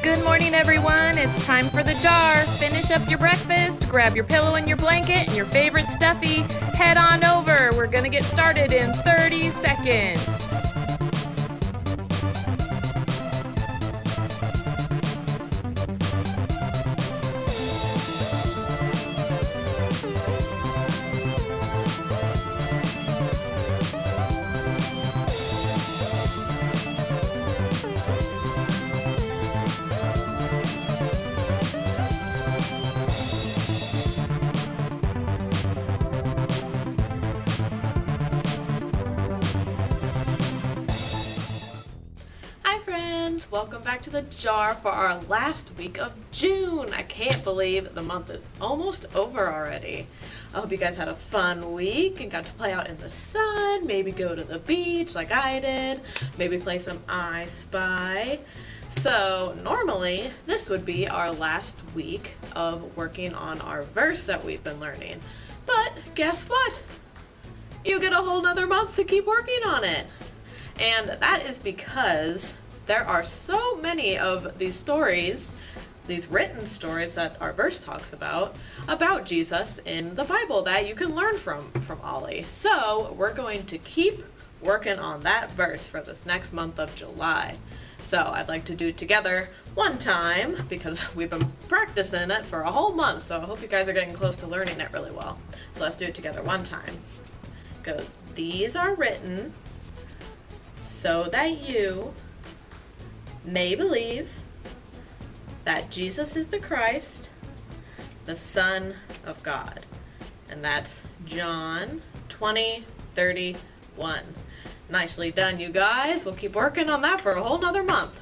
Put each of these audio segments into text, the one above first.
Good morning, everyone. It's time for the jar. Finish up your breakfast, grab your pillow and your blanket and your favorite stuffy. Head on over. We're going to get started in 30 seconds. Welcome back to the jar for our last week of June. I can't believe the month is almost over already. I hope you guys had a fun week and got to play out in the sun, maybe go to the beach like I did, maybe play some I Spy. So normally this would be our last week of working on our verse that we've been learning. But guess what? You get a whole nother month to keep working on it. And that is because there are so many of these stories, these written stories that our verse talks about Jesus in the Bible that you can learn from Ollie. So we're going to keep working on that verse for this next month of July. So I'd like to do it together one time because we've been practicing it for a whole month. So I hope you guys are getting close to learning it really well. So let's do it together one time. Because these are written so that you may believe that Jesus is the Christ, the Son of God. And that's John 20:31. Nicely done, you guys. We'll keep working on that for a whole nother month.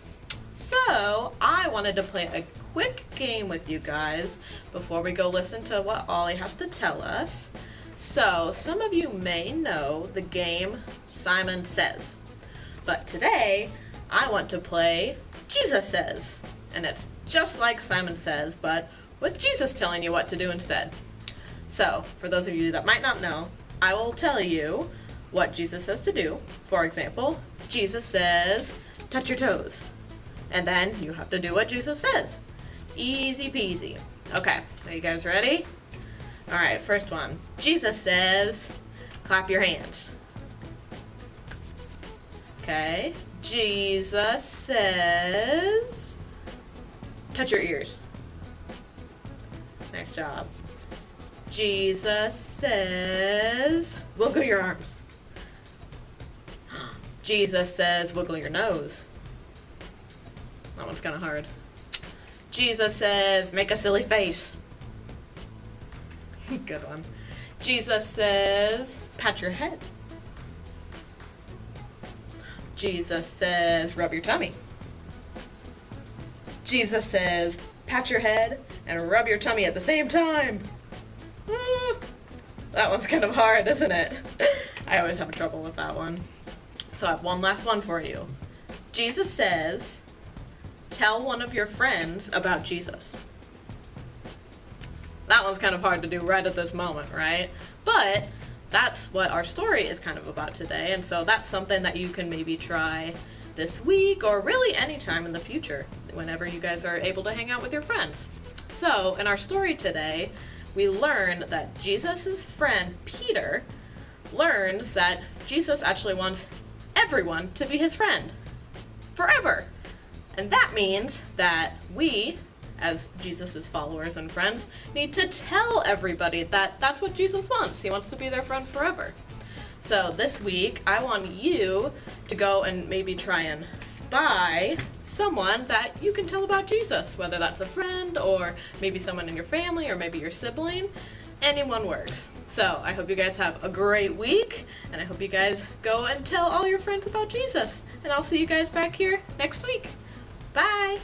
So I wanted to play a quick game with you guys before we go listen to what Ollie has to tell us. So some of you may know the game Simon Says. But today I want to play Jesus Says, and it's just like Simon Says, but with Jesus telling you what to do instead. So, for those of you that might not know, I will tell you what Jesus says to do. For example, Jesus says, touch your toes. And then you have to do what Jesus says. Easy peasy. Okay, are you guys ready? Alright, first one. Jesus says, clap your hands. Okay. Jesus says, touch your ears. Nice job. Jesus says, wiggle your arms. Jesus says, wiggle your nose. That one's kind of hard. Jesus says, make a silly face. Good one. Jesus says, pat your head. Jesus says, rub your tummy. Jesus says, pat your head and rub your tummy at the same time. That one's kind of hard, isn't it? I always have trouble with that one. So I have one last one for you. Jesus says, tell one of your friends about Jesus. That one's kind of hard to do right at this moment, right? But that's what our story is kind of about today, and so that's something that you can maybe try this week or really anytime in the future whenever you guys are able to hang out with your friends. So in our story today, we learn that Jesus' friend Peter learns that Jesus actually wants everyone to be his friend forever. And that means that we, as Jesus' followers and friends, need to tell everybody that that's what Jesus wants. He wants to be their friend forever. So this week, I want you to go and maybe try and spy someone that you can tell about Jesus, whether that's a friend or maybe someone in your family or maybe your sibling. Anyone works. So I hope you guys have a great week, and I hope you guys go and tell all your friends about Jesus. And I'll see you guys back here next week. Bye!